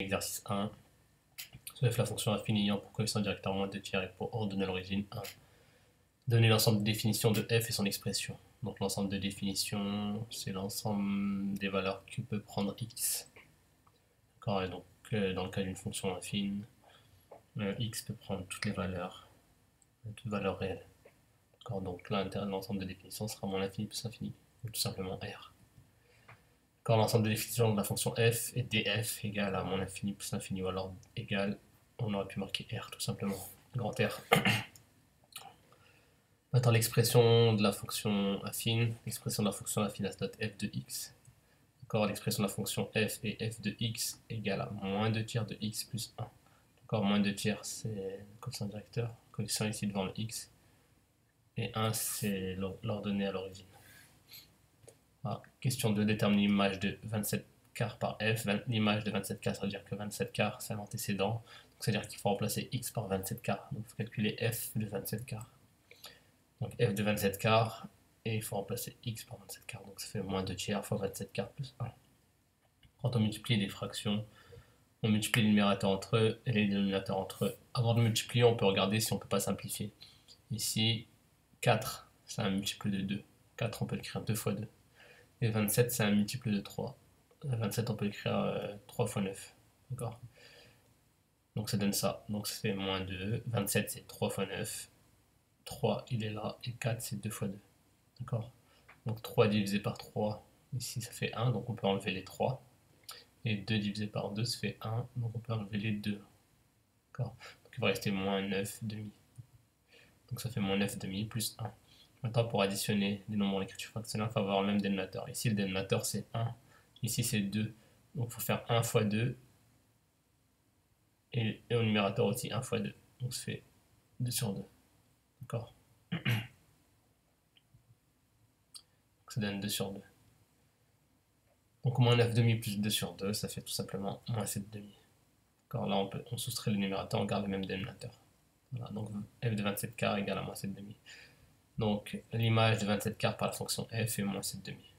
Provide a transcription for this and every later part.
Exercice 1. Soulève la fonction infinie ayant pour coefficient directeur moins 2 tiers et pour ordonner l'origine 1. Donner l'ensemble de définitions de f et son expression. Donc l'ensemble de définitions, c'est l'ensemble des valeurs que peut prendre x. D'accord. Et donc dans le cas d'une fonction infine, x peut prendre toutes les valeurs réelles. D'accord. Donc là, l'ensemble de définitions sera moins l'infini plus l'infini, ou tout simplement r. Quand l'ensemble de définitions de la fonction f est df égale à moins l'infini plus l'infini, ou alors égale, on aurait pu marquer r tout simplement, grand R. Maintenant l'expression de la fonction affine, à stade f de x. D'accord, l'expression de la fonction f et f de x égale à moins 2 tiers de x plus 1. D'accord, moins 2 tiers c'est le coefficient directeur, coefficient ici devant le x, et 1 c'est l'ordonnée à l'origine. Ah, question 2, détermine l'image de 27 quarts par f. L'image de 27 quarts, ça veut dire que 27 quarts, c'est l'antécédent. Donc, c'est-à-dire qu'il faut remplacer x par 27 quarts. Donc, il faut calculer f de 27 quarts. Donc, f de 27 quarts, et il faut remplacer x par 27 quarts. Donc, ça fait moins 2 tiers fois 27 quarts plus 1. Quand on multiplie des fractions, on multiplie les numérateurs entre eux et les dénominateurs entre eux. Avant de multiplier, on peut regarder si on ne peut pas simplifier. Ici, 4, c'est un multiple de 2. 4, on peut l'écrire 2 fois 2. Et 27, c'est un multiple de 3. 27, on peut écrire 3 fois 9. D'accord. Donc ça donne ça. Donc ça fait moins 2. 27, c'est 3 fois 9. 3, il est là. Et 4, c'est 2 fois 2. D'accord. Donc 3 divisé par 3, ici, ça fait 1. Donc on peut enlever les 3. Et 2 divisé par 2, ça fait 1. Donc on peut enlever les 2. D'accord. Donc il va rester moins 9 demi. Donc ça fait moins 9 demi plus 1. Maintenant, pour additionner des nombres en écriture fractionnelle, il faut avoir le même dénominateur. Ici, le dénominateur, c'est 1. Ici, c'est 2. Donc, il faut faire 1 fois 2. Et au numérateur aussi, 1 fois 2. Donc, ça fait 2 sur 2. D'accord. Donc, ça donne 2 sur 2. Donc, moins 9 demi plus 2 sur 2, ça fait tout simplement moins 7 demi. D'accord. Là, on soustrait le numérateur, on garde le même dénominateur. Voilà. Donc, f de 27 quarts égale à moins 7 demi. Donc, l'image de 27 quarts par la fonction f est moins 7 demi.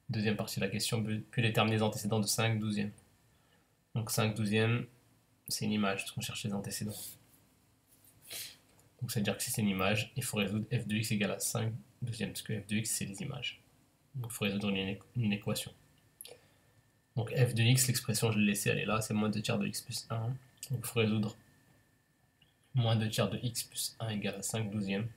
Deuxième partie de la question, puis déterminer les antécédents de 5 douzièmes. Donc 5 douzièmes, c'est une image, parce qu'on cherche les antécédents. Donc ça veut dire que si c'est une image, il faut résoudre f de x égale à 5 douzièmes, parce que f de x, c'est les images. Donc il faut résoudre une équation. Donc f de x, l'expression, je l'ai laissée, elle est là, c'est moins 2 tiers de x plus 1. Donc il faut résoudre moins 2 tiers de x plus 1 égale à 5 douzièmes.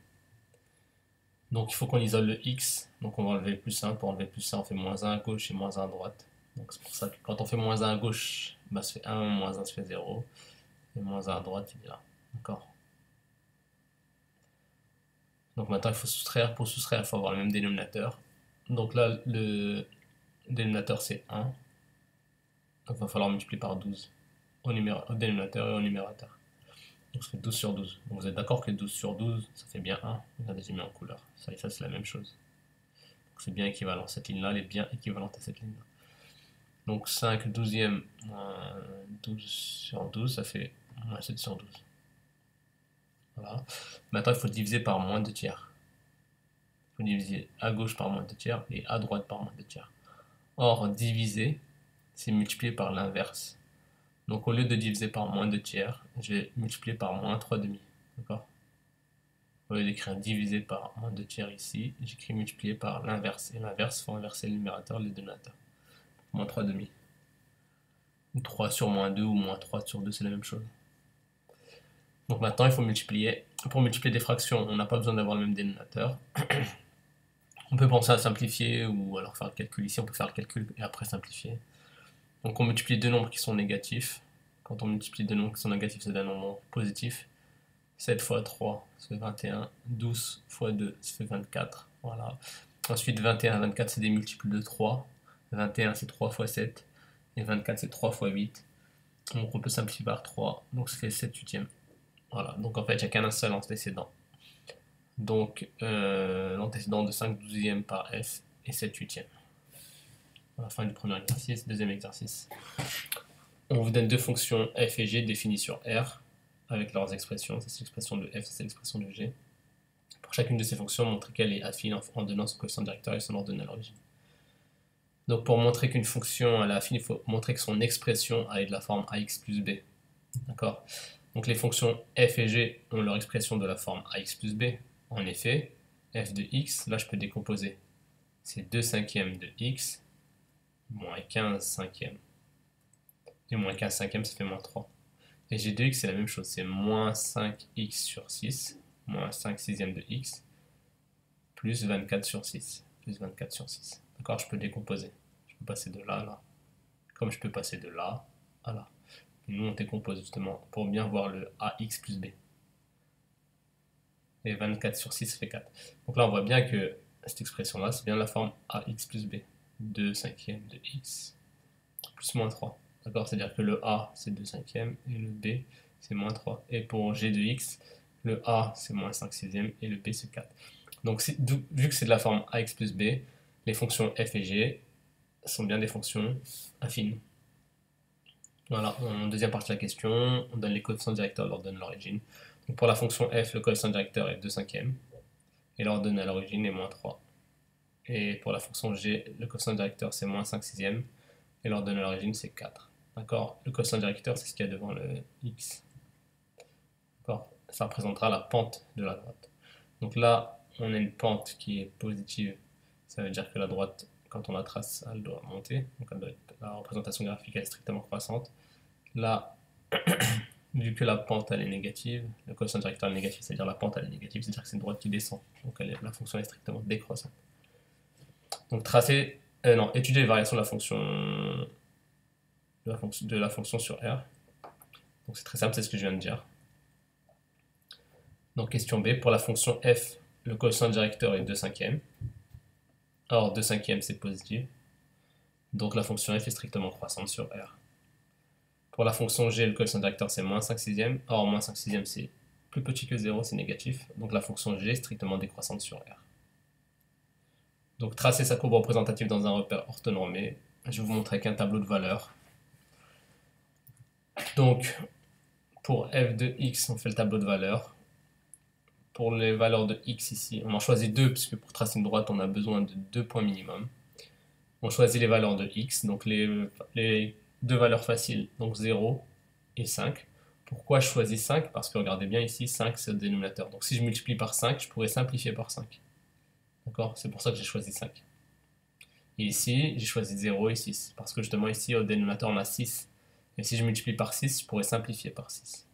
Donc il faut qu'on isole le x, donc on va enlever le plus 1. Pour enlever le plus 1, on fait moins 1 à gauche et moins 1 à droite. Donc c'est pour ça que quand on fait moins 1 à gauche, bah, ça fait 1, moins 1, ça fait 0. Et moins 1 à droite, il est là. D'accord. Donc maintenant, il faut soustraire. Pour soustraire, il faut avoir le même dénominateur. Donc là, le dénominateur, c'est 1. Donc il va falloir multiplier par 12 au dénominateur et au numérateur. Donc ça fait 12 sur 12. Donc vous êtes d'accord que 12 sur 12, ça fait bien 1. Regardez, j'ai mis en couleur. Ça et ça, c'est la même chose. Donc c'est bien équivalent. Cette ligne-là, elle est bien équivalente à cette ligne-là. Donc 5 douzièmes moins 12 sur 12, ça fait moins 7 sur 12. Voilà. Maintenant, il faut diviser par moins 2 tiers. Il faut diviser à gauche par moins 2 tiers et à droite par moins 2 tiers. Or, diviser, c'est multiplier par l'inverse. Donc, au lieu de diviser par moins 2 tiers, je vais multiplier par moins 3 demi. D'accord. Au lieu d'écrire diviser par moins 2 tiers ici, j'écris multiplier par l'inverse. Et l'inverse, il faut inverser le numérateur et le dénominateur. Moins 3 demi. 3 sur moins 2 ou moins 3 sur 2, c'est la même chose. Donc maintenant, il faut multiplier. Pour multiplier des fractions, on n'a pas besoin d'avoir le même dénominateur. On peut penser à simplifier ou alors faire le calcul. Ici, on peut faire le calcul et après simplifier. Donc on multiplie deux nombres qui sont négatifs. Quand on multiplie deux nombres qui sont négatifs, c'est un nombre positif. 7 fois 3, ça fait 21. 12 fois 2, ça fait 24. Voilà. Ensuite, 21 et 24, c'est des multiples de 3. 21, c'est 3 fois 7. Et 24, c'est 3 fois 8. Donc on peut simplifier par 3. Donc ça fait 7 huitièmes. Voilà. Donc en fait, il n'y a qu'un seul antécédent. Donc l'antécédent de 5 douzièmes par f est 7 huitièmes. À la fin du premier exercice. Deuxième exercice. On vous donne deux fonctions f et g définies sur R avec leurs expressions. C'est l'expression de f, c'est l'expression de g. Pour chacune de ces fonctions, montrez qu'elle est affine en donnant son coefficient directeur et son ordonnée à l'origine. Donc pour montrer qu'une fonction à la fin, il faut montrer que son expression est de la forme ax plus b. D'accord? Donc les fonctions f et g ont leur expression de la forme ax plus b. En effet, f de x, là je peux décomposer. C'est 2 cinquièmes de x moins 15 cinquièmes. Et moins 15 cinquièmes, ça fait moins 3. Et g de x, c'est la même chose. C'est moins 5x sur 6, moins 5 sixièmes de x, plus 24 sur 6. Plus 24 sur 6. D'accord? Je peux décomposer. Je peux passer de là à là. Comme je peux passer de là à là. Et nous, on décompose justement pour bien voir le ax plus b. Et 24 sur 6 fait 4. Donc là, on voit bien que cette expression-là, c'est bien la forme ax plus b. 2 cinquièmes de x plus moins 3. D'accord? C'est-à-dire que le a, c'est 2 cinquièmes, et le b, c'est moins 3. Et pour g de x, le a, c'est moins 5 sixièmes, et le b, c'est 4. Donc, vu que c'est de la forme ax plus b, les fonctions f et g sont bien des fonctions affines. Voilà, en deuxième partie de la question, on donne les coefficients directeurs, l'ordonnée à l'origine. Donc pour la fonction f, le coefficient directeur est 2 cinquièmes, et l'ordonnée à l'origine est moins 3. Et pour la fonction g, le coefficient directeur c'est moins 5 sixièmes, et l'ordonnée à l'origine c'est 4. D'accord? Le coefficient directeur c'est ce qu'il y a devant le x. D'accord? Ça représentera la pente de la droite. Donc là, on a une pente qui est positive, ça veut dire que la droite, quand on la trace, elle doit monter, donc la représentation graphique est strictement croissante. Là, vu que la pente elle est négative, le coefficient directeur est négatif, c'est-à-dire la pente elle est négative, c'est-à-dire que c'est une droite qui descend, donc la fonction est strictement décroissante. Donc étudier les variations de la fonction sur R. Donc c'est très simple, c'est ce que je viens de dire. Donc question B, pour la fonction f, le coefficient directeur est 2 cinquièmes. Or 2 cinquièmes c'est positif, donc la fonction f est strictement croissante sur R. Pour la fonction g, le coefficient directeur c'est moins 5 sixièmes. Or, moins 5 sixièmes c'est plus petit que 0, c'est négatif. Donc la fonction g est strictement décroissante sur R. Donc tracer sa courbe représentative dans un repère orthonormé. Je vais vous montrer avec un tableau de valeurs. Donc pour f de x, on fait le tableau de valeurs. Pour les valeurs de x ici, on en choisit deux, puisque pour tracer une droite, on a besoin de 2 points minimum. On choisit les valeurs de x, donc les deux valeurs faciles, donc 0 et 5. Pourquoi je choisis 5? Parce que regardez bien ici, 5 c'est le dénominateur. Donc si je multiplie par 5, je pourrais simplifier par 5. D'accord? C'est pour ça que j'ai choisi 5. Et ici, j'ai choisi 0 et 6. Parce que justement ici, au dénominateur, on a 6. Et si je multiplie par 6, je pourrais simplifier par 6.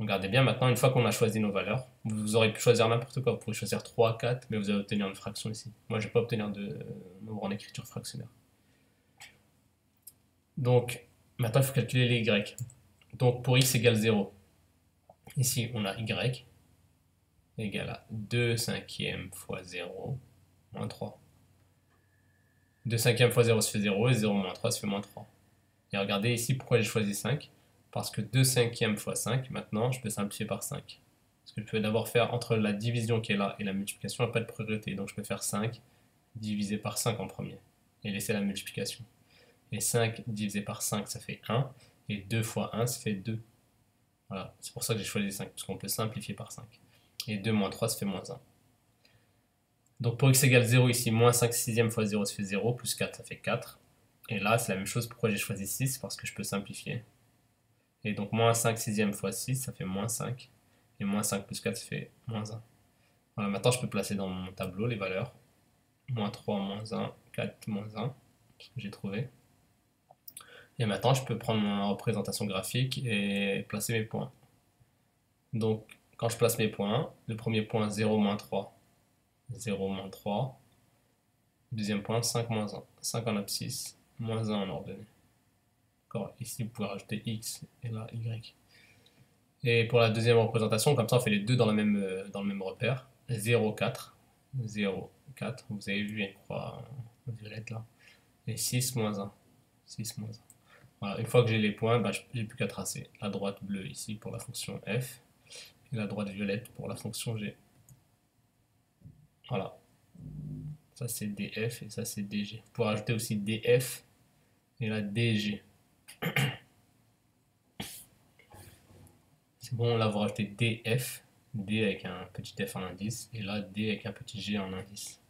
Regardez bien maintenant, une fois qu'on a choisi nos valeurs, vous aurez pu choisir n'importe quoi. Vous pouvez choisir 3, 4, mais vous allez obtenir une fraction ici. Moi, je ne vais pas obtenir de nombre en écriture fractionnaire. Donc, maintenant, il faut calculer les y. Donc, pour x égale 0, ici, on a y égale à 2 cinquièmes fois 0, moins 3. 2 cinquièmes fois 0, ça fait 0, et 0 moins 3, ça fait moins 3. Et regardez ici, pourquoi j'ai choisi 5? Parce que 2 cinquièmes fois 5, maintenant, je peux simplifier par 5. Parce que je peux d'abord faire entre la division qui est là et la multiplication, il n'y a pas de priorité. Donc je peux faire 5 divisé par 5 en premier, et laisser la multiplication. Et 5 divisé par 5, ça fait 1, et 2 fois 1, ça fait 2. Voilà, c'est pour ça que j'ai choisi 5, parce qu'on peut simplifier par 5. Et 2 moins 3, ça fait moins 1. Donc pour x égale 0 ici, moins 5 sixièmes fois 0, ça fait 0, plus 4, ça fait 4. Et là, c'est la même chose, pourquoi j'ai choisi 6? Parce que je peux simplifier. Et donc moins 5 sixièmes fois 6, ça fait moins 5. Et moins 5 plus 4, ça fait moins 1. Voilà, maintenant je peux placer dans mon tableau les valeurs. Moins 3, moins 1, 4, moins 1, ce que j'ai trouvé. Et maintenant je peux prendre ma représentation graphique et placer mes points. Donc quand je place mes points, le premier point 0, moins 3, 0, moins 3. Deuxième point 5, moins 1. 5 en abscisse, moins 1 en ordonnée. Ici vous pouvez rajouter x et là y. Et pour la deuxième représentation, comme ça on fait les deux dans le même repère. 0, 4. 0, 4. Vous avez vu, il y a une croix violette là. Et 6, moins 1. 6, moins 1. Voilà, une fois que j'ai les points, j'ai plus qu'à tracer la droite bleue ici pour la fonction f et la droite violette pour la fonction g. Voilà. Ça c'est df et ça c'est dg. Vous pouvez rajouter aussi df et là dg. C'est bon, là vous rajoutez df, d avec un petit f en indice, et là d avec un petit g en indice.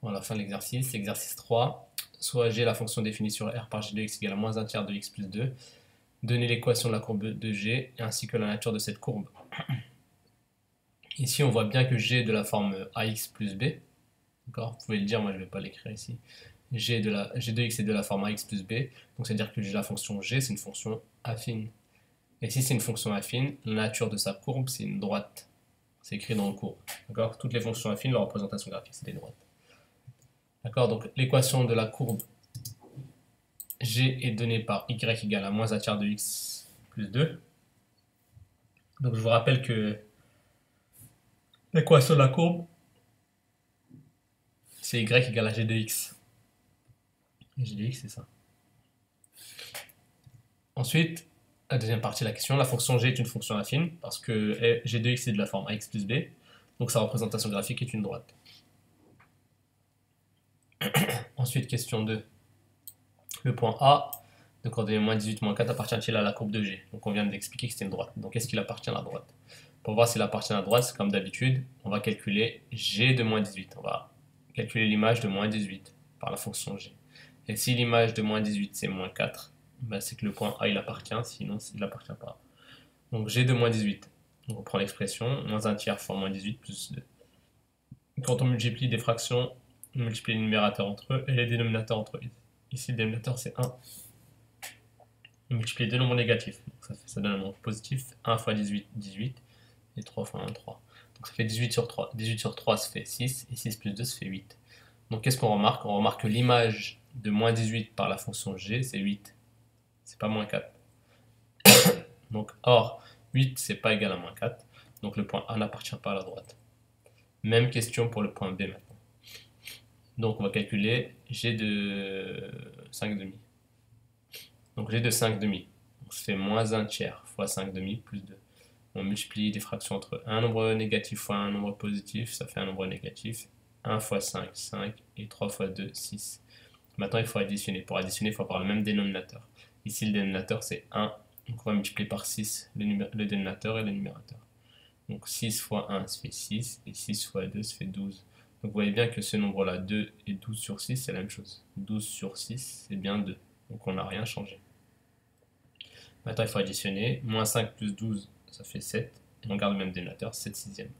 Voilà, fin de l'exercice. Exercice 3. Soit G, la fonction définie sur R par G de x égale à moins un tiers de x plus 2. Donnez l'équation de la courbe de G ainsi que la nature de cette courbe. Ici, on voit bien que G est de la forme AX plus B. D'accord ? Vous pouvez le dire, moi je ne vais pas l'écrire ici. G de x est de la forme AX plus B. Donc c'est-à-dire que la fonction G, c'est une fonction affine. Et si c'est une fonction affine, la nature de sa courbe, c'est une droite. C'est écrit dans le cours. D'accord ? Toutes les fonctions affines, leur représentation graphique, c'est des droites. D'accord ? Donc l'équation de la courbe G est donnée par y égale à moins un tiers de x plus 2. Donc je vous rappelle que l'équation de la courbe, c'est y égale à g de x. Et g de x, c'est ça. Ensuite, la deuxième partie de la question, la fonction g est une fonction affine, parce que g de x est de la forme ax plus b, donc sa représentation graphique est une droite. Ensuite, question 2. Le point A, de coordonnées moins 18, moins 4, appartient-il à la courbe de G? Donc on vient d'expliquer que c'était une droite. Donc est-ce qu'il appartient à la droite? Pour voir s'il appartient à la droite, comme d'habitude, on va calculer G de moins 18. On va calculer l'image de moins 18 par la fonction G. Et si l'image de moins 18 c'est moins 4, ben c'est que le point A il appartient, sinon il n'appartient pas. Donc G de moins 18. On reprend l'expression, moins un tiers fois moins 18 plus 2. Quand on multiplie des fractions, on multiplie les numérateurs entre eux et les dénominateurs entre eux. Ici le dénominateur c'est 1. On multiplie deux nombres négatifs. Donc ça donne un nombre positif. 1 fois 18, 18. Et 3 fois 1, 3. Donc ça fait 18 sur 3. 18 sur 3, ça fait 6. Et 6 plus 2, ça fait 8. Donc qu'est-ce qu'on remarque? On remarque que l'image de moins 18 par la fonction g, c'est 8. C'est pas moins 4. Donc, or, 8, c'est pas égal à moins 4. Donc le point A n'appartient pas à la droite. Même question pour le point B maintenant. Donc on va calculer g de 5 demi. Donc g de 5 demi. Donc ça fait moins 1 tiers fois 5 demi plus 2. On multiplie des fractions entre un nombre négatif fois un nombre positif, ça fait un nombre négatif. 1 fois 5, 5, et 3 fois 2, 6. Maintenant, il faut additionner. Pour additionner, il faut avoir le même dénominateur. Ici, le dénominateur, c'est 1. Donc, on va multiplier par 6 le dénominateur et le numérateur. Donc, 6 fois 1, ça fait 6, et 6 fois 2, ça fait 12. Donc, vous voyez bien que ce nombre-là, 2 et 12 sur 6, c'est la même chose. 12 sur 6, c'est bien 2. Donc, on n'a rien changé. Maintenant, il faut additionner. Moins 5 plus 12, ça fait 7. Et on garde le même dénominateur, 7 sixièmes.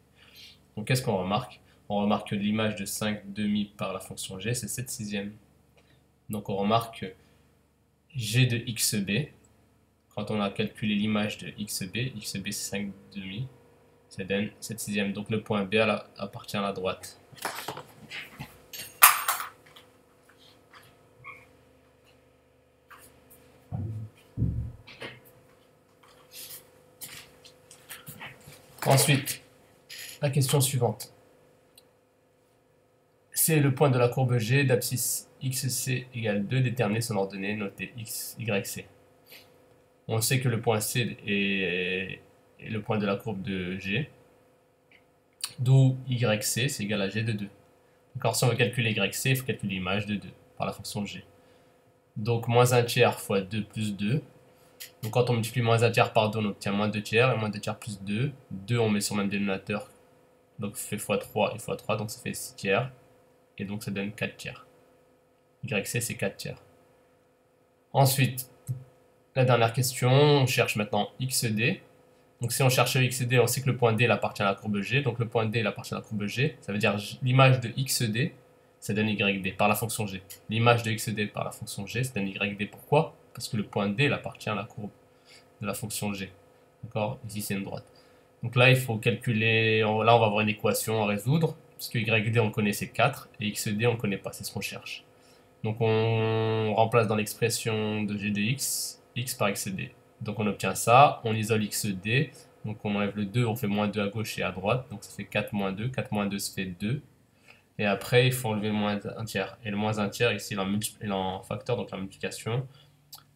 Donc qu'est-ce qu'on remarque? On remarque que l'image de 5 demi par la fonction g, c'est 7 sixièmes. Donc on remarque que g de xb, quand on a calculé l'image de xb c'est 5 demi, ça donne 7 sixièmes. Donc le point B appartient à la droite. Ensuite, la question suivante. C'est le point de la courbe G d'abscisse XC égale 2, déterminer son ordonnée, notée X, Y, C. On sait que le point C est le point de la courbe de G, d'où YC, c'est égal à G de 2. Alors si on veut calculer YC, il faut calculer l'image de 2 par la fonction G. Donc moins 1 tiers fois 2 plus 2. Donc quand on multiplie moins 1 tiers par 2, on obtient moins 2 tiers, et moins 2 tiers plus 2. 2, on met sur le même dénominateur, donc ça fait x3 et x3, donc ça fait 6 tiers. Et donc ça donne 4 tiers. YC, c'est 4 tiers. Ensuite, la dernière question, on cherche maintenant XD. Donc si on cherche XD, on sait que le point D appartient à la courbe G. Donc le point D appartient à la courbe G. Ça veut dire l'image de XD, ça donne YD par la fonction G. L'image de XD par la fonction G, ça donne YD. Pourquoi? Parce que le point D appartient à la courbe de la fonction G. D'accord? Ici, c'est une droite. Donc là, il faut calculer. Là, on va avoir une équation à résoudre. Parce que YD, on connaît, c'est 4. Et XD, on ne connaît pas. C'est ce qu'on cherche. Donc on remplace dans l'expression de G de X, X par XD. Donc on obtient ça, on isole XD, donc on enlève le 2, on fait moins 2 à gauche et à droite, donc ça fait 4 moins 2, 4 moins 2 ça fait 2. Et après il faut enlever le moins 1 tiers. Et le moins 1 tiers ici il est en facteur, donc la multiplication.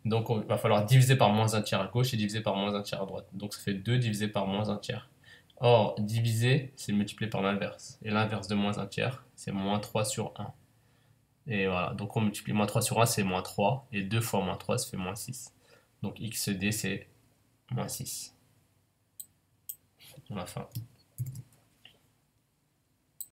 Donc il va falloir diviser par moins 1 tiers à gauche et diviser par moins 1 tiers à droite. Donc ça fait 2 divisé par moins 1 tiers. Or, diviser, c'est multiplier par l'inverse. Et l'inverse de moins 1 tiers, c'est moins 3 sur 1. Et voilà, donc on multiplie moins 3 sur 1, c'est moins 3. Et 2 fois moins 3, ça fait moins 6. Donc XD, c'est moins 6. On a fin.